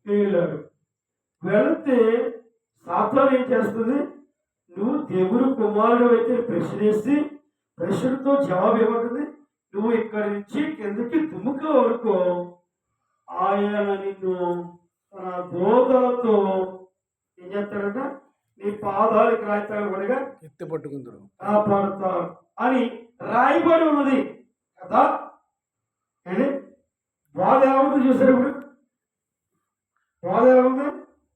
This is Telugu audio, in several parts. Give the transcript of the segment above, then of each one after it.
వెళ్ళాడు. వెళితే సాతాను ఏం చేస్తుంది? నువ్వు దేవుని కుమారుడు అయితే ప్రశ్నేసి ప్రశ్నతో జవాబు ఏమంటుంది? నువ్వు ఇక్కడి నుంచి కిందకి దుమ్ముకో వరకు ఆయన నిన్ను తన బోధలతో ఏం చేస్తాడంట? నీ పాదాలకు రాయితాడు పడిగా ఎత్తి పట్టుకుందరు కాపాడుతాడు అని రాయబడి ఉన్నది కదా. అని బాధ ఎలా ఉంది చూసారు? ఇప్పుడు బాధ ఎలా ఉంది?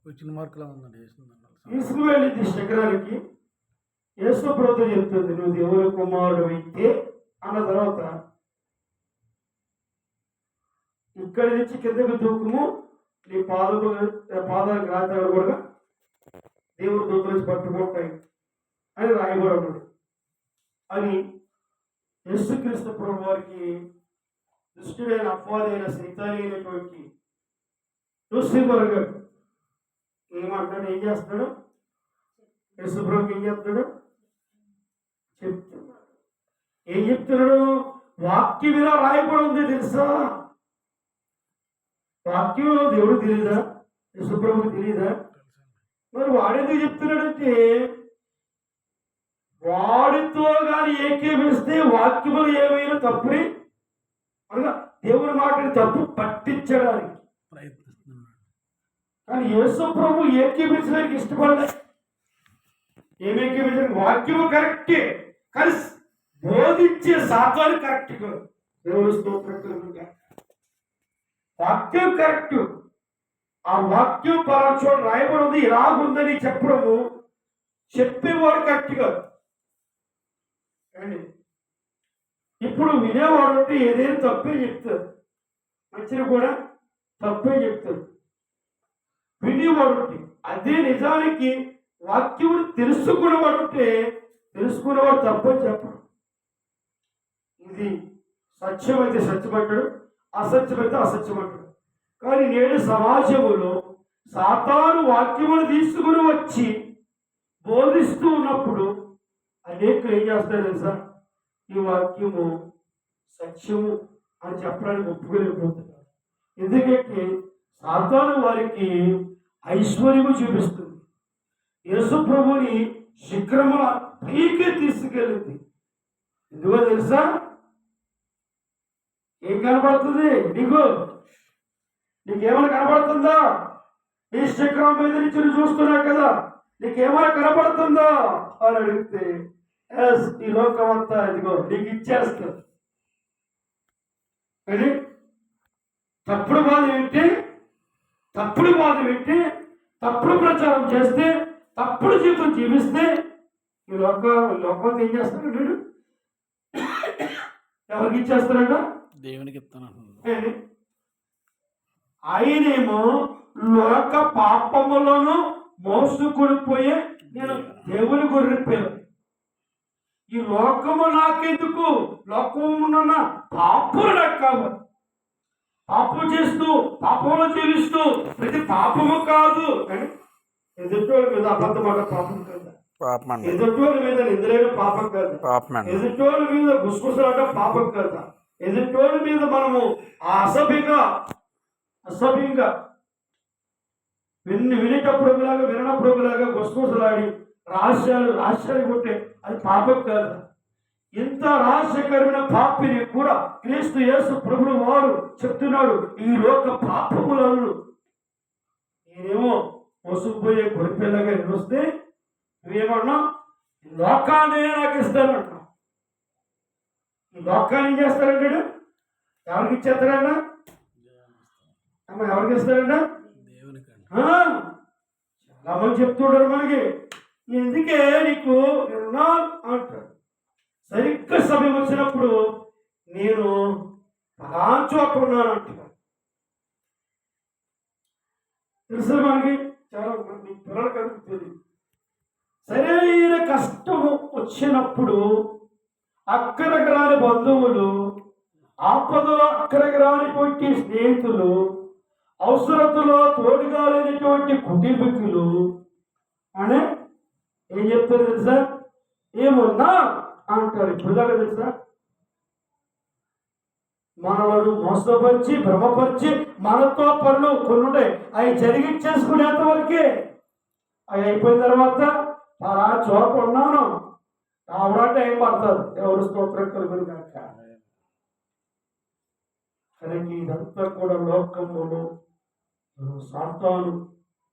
వచ్చిన మార్కులా ఉందండి. తీసుకువెళ్ళింది శిఖరానికి. యేసు ప్రభువు చెప్తుంది, నువ్వు దేవుని కుమారుడు అయితే అన్న తర్వాత ఇక్కడి నుంచి కిందకు దూకుము, నీ పాదాలకు రాతాడు కూడా దేవుడు దూతలు పట్టుకుంటాయి అని రాయబడి ఉన్నది అని యేసుక్రీస్తు ప్రభు వారికి దుష్టుడైన అపవాదైన సైతాని అయినటువంటి లూసిఫర్ గారు ఏమంటాడు? ఏం చేస్తాడు? యేసు ప్రభుకి ఏం చేస్తాడు? చెప్తున్నాడు. ఏం చెప్తున్నాడు? వాక్యం ఇలా రాయబడి ఉంది తెలుసా? వాక్యంలో దేవుడు తెలియదా? యేసు ప్రభుకి తెలియదా? మరి వాడెందుకు చెప్తున్నాడంటే వాడితో కానీ ఏకీభవిస్తే వాక్యములు ఏమైనా తప్పుని అనగా దేవుని మాటని తప్పు పట్టించడానికి ప్రయత్నిస్తున్నాడు. కానీ యేసు ప్రభు ఏకీభవించడానికి ఇష్టపడలేదు. ఏమి ఏకీభవించడానికి? వాక్యము కరెక్టే, కానీ బోధించే సాతాను కరెక్ట్ కాదు. దేవుని స్తోత్రం. వాక్యం కరెక్ట్. ఆ వాక్యం పలానా చోట రాయబడి ఉంది, ఇలాగుందని చెప్పడము చెప్పేవాడు కరెక్ట్ కాదు. ఇప్పుడు వినేవాడు అంటే ఏదైనా తప్పే చెప్తారు, మంచిని కూడా తప్పే చెప్తారు. వినేవాడు అదే నిజానికి వాక్యం తెలుసుకునేవాడు ఉంటే తెలుసుకునేవాడు తప్పని చెప్పడు. ఇది సత్యమైతే సత్యమంటాడు, అసత్యమైతే అసత్యమంటాడు. కానీ నేడు సమాజంలో సాతాను వాక్యములు తీసుకుని వచ్చి బోధిస్తూ ఉన్నప్పుడు అనేకులు ఏం చేస్తారు తెలుసా? ఈ వాక్యము సత్యము అని చెప్పడానికి ఒప్పుకోలేకపోతున్నారు. ఎందుకంటే సాతాను వారికి ఐశ్వర్యము చూపిస్తుంది. యేసు ప్రభుని శిఖరముల పైకి తీసుకెళ్ళింది. ఎందుకో తెలుసా? ఏం కనబడుతుంది నీకేమైనా కనబడుతుందా? ఈ శిఖరం మీద నుంచి నువ్వు చూస్తున్నావు కదా, నీకేమైనా కనబడుతుందా అని అడిగితే ఈ లోకం అంతా ఇదిగో నీకు ఇచ్చేస్తుంది. కానీ తప్పుడు బాధ వింటే తప్పుడు ప్రచారం చేస్తే తప్పుడు జీవితం జీవిస్తే ఈ లోకం ఏం చేస్తాడు? వీడు ఎవరికి ఇచ్చేస్తాడంట? దేవునికి ఇస్తాను. ఆయనేమో లోక పాపములను మోసుకొని పోయే నేను దేవుని గొర్రె. ఈ లోకము నాకెందుకు? లోకమున్న పాపము నాకు కావాలి. పాపం చేస్తూ పాపంలో జీవిస్తూ ప్రతి పాపము కాదు. ఎదుటోళ్ళ మీద అబద్ధమాట పాపం కదా, ఎదుటోళ్ళ మీద నిద్రేయడం పాపం కదా, ఎదుటోళ్ళ మీద గుసగుసలాడడం పాపం కదా, ఎదుటోళ్ళ మీద మనము అసభ్యంగా వినప్పుడులాగా గుసగుసలాడి రహస్యాలు కొట్టే అది పాపం కాదు. ఇంత రహస్యకరమైన పాపిని కూడా క్రీస్తు యేసు ప్రభువు వారు చెప్తున్నాడు, ఈ లోక పాపములను నేనేమో మోసుకుపోయే గొరిపిల్లగా నిలుస్తే నువ్వేమన్నా లోకాన్నే నాకు ఇస్తానంటున్నావు. ఈ లోకాన్ని ఏం చేస్తారంటాడు? ఎవరికి ఇచ్చేస్తారన్నా? ఎవరికి ఇస్తారంట? చాలా మంది చెప్తుంటారు మనకి, ఎందుకే నీకు అంటారు. సరిగ్గా సమయం వచ్చినప్పుడు నేను పలాంచోట ఉన్నాను అంటున్నాను. తెలుసు మనకి, చాలా మంది పిల్లలకి అందుకు తెలియదు. సరైన కష్టము వచ్చినప్పుడు అక్కడికి రాని బంధువులు, ఆపదలో అక్కడికి రానిటువంటి స్నేహితులు, అవసరతలో తోడుగా లేనటువంటి కుటుంబీకులు అని ఏం చెప్తారు తెలుసా? ఏమున్నా అంటారు. ఇప్పుడు దాకా తెలుసా? మనలను మోసపరిచి భ్రమపరిచి మనతో పనులు కొన్ని ఉంటాయి, అవి జరిగించేసుకునేంత వరకే. అవి అయిపోయిన తర్వాత అలా చోట ఉన్నాను రావడానికి ఏం పడతారు. ఎవరు స్తోత్రం కలుగును కాక. కనుక ఇదంతా కూడా లోకములో సాతాను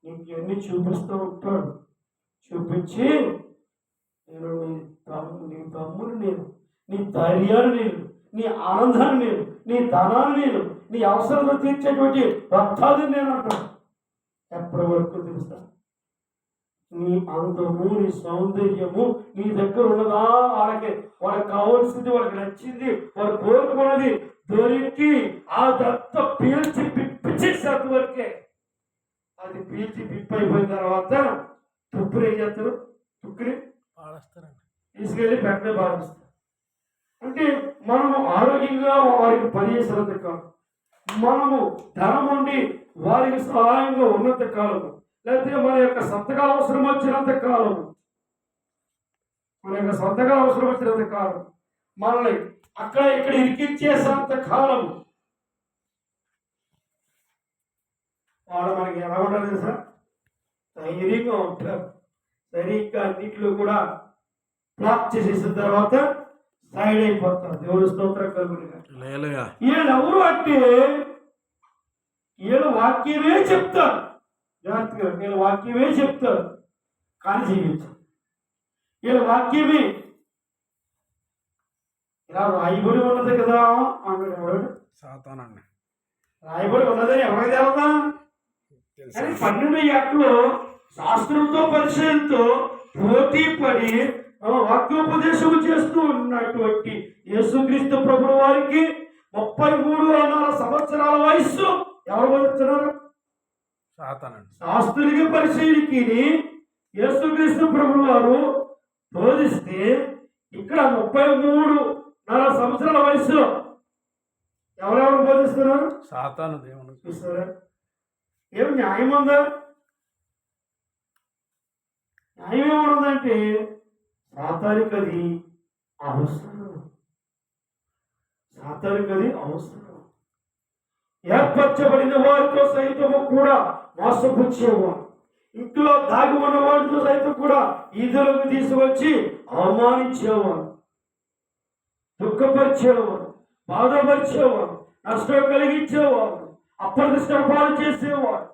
నీకు ఎన్ని చూపిస్తూ ఉంటాడు. చూపించి నేను నీ తమ్ముని నేను, నీ ధైర్యాన్ని నేను, నీ ఆనందాన్ని నేను, నీ ధనాన్ని నేను, నీ అవసరాలు తీర్చేటువంటి రక్తాన్ని నేను అంటాను. ఎప్పటి వరకు తెలుసా? నీ అందము, నీ సౌందర్యము నీ దగ్గర ఉన్నదా? వాళ్ళకి కావాల్సింది, వాళ్ళకి నచ్చింది, వాళ్ళు కోరుకున్నది దొరికి అదంతా పీల్చి పిప్పించేసేంత వరకే. అది పీల్చి పిప్పి అయిపోయిన తర్వాత తుప్పులు ఏం చేస్తారు? తుక్కుని పాడేస్తారండి. తీసుకెళ్ళి పెట్టే భావిస్తారు. అంటే మనము ఆరోగ్యంగా వారికి పనిచేసినంత కాలం, మనము ధనం ఉండి వారికి సహాయంగా ఉన్నంత కాలము, లేకపోతే మన యొక్క సంతకాలు అవసరం వచ్చినంత కాలము, మనల్ని అక్కడ ఇక్కడ ఇరికించేసినంత కాలం వాడు మనకి ఎలా ఉండాలి తెలుసా? ధైర్యంగా ఉంటారు. సరిగ్గా అన్నింటిలో కూడా బ్లాక్ చేసేసిన తర్వాత సైడ్ అయిపోతారు. దేవుడు స్తోత్రం కలుగునిగా. వీళ్ళు ఎవరు అంటే వీళ్ళు వాక్యమే చెప్తారు. జాగ్రత్తగా వీళ్ళు వాక్యమే చెప్తారు కానీ జీవించు. వీళ్ళ వాక్యమే ఇలా రాయబడి ఉన్నది కదా అన్నాడు. ఎవడు? సాతానండి. రాయబడి ఉన్నదని ఎవరికి తెలదా? కానీ 12 ఏళ్లలో శాస్త్రంతో పరిచయంతో పోటీ పడి వాక్యోపదేశం చేస్తూ ఉన్నటువంటి యేసుక్రీస్తు ప్రభువు వారికి 33.5 సంవత్సరాల వయస్సు ఎవరు బోధిస్తున్నారు? సాతానండి. శాస్త్రులకి పరిచయకి యేసుక్రీస్తు ప్రభువు వారు బోధిస్తే ఇక్కడ 33.5 సంవత్సరాల వయసులో ఎవరెవరు బోధిస్తున్నారు? సాతాను దేవుడు. చూస్తారా? ఏం న్యాయం ఉందా? న్యాయం ఏముందంటే సాతానికి అది అవసరం. సాతానికి అది అవసరం. ఏర్పరచబడిన వారితో సైతము కూడా మోసపుచ్చేవారు, ఇంట్లో దాగి ఉన్న వారితో సైతం కూడా ఈదులకు తీసుకొచ్చి అవమానించేవారు, దుఃఖపరిచేవారు, బాధపరిచేవారు, నష్టం కలిగించేవారు, అప్రదిష్ట పాలు చేసేవాడు,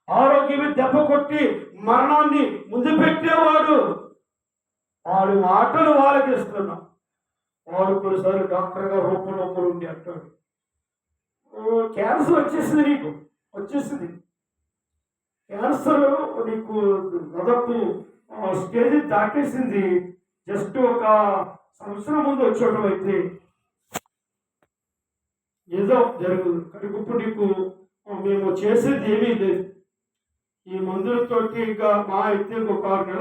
ఆరోగ్యమే దెబ్బ కొట్టి మరణాన్ని ముందు పెట్టేవాడు. వాడు మాటలు వాళ్ళకి ఇస్తున్నాం. వాడు కొన్నిసార్లు డాక్టర్ గా రూపంలో ఉండి అంటాడు, క్యాన్సర్ వచ్చేసింది, నీకు వచ్చేసింది క్యాన్సర్, నీకు దాదాపు స్టేజ్ దాటేసింది, జస్ట్ ఒక సంవత్సరం ముందు వచ్చేయడం అయితే ఏదో జరుగుతుంది. కానీ ఇప్పుడు నీకు మేము చేసేది ఏమీ లేదు, ఈ మందులతోటి ఇంకా మా అయితే ఒక 6 నెలలు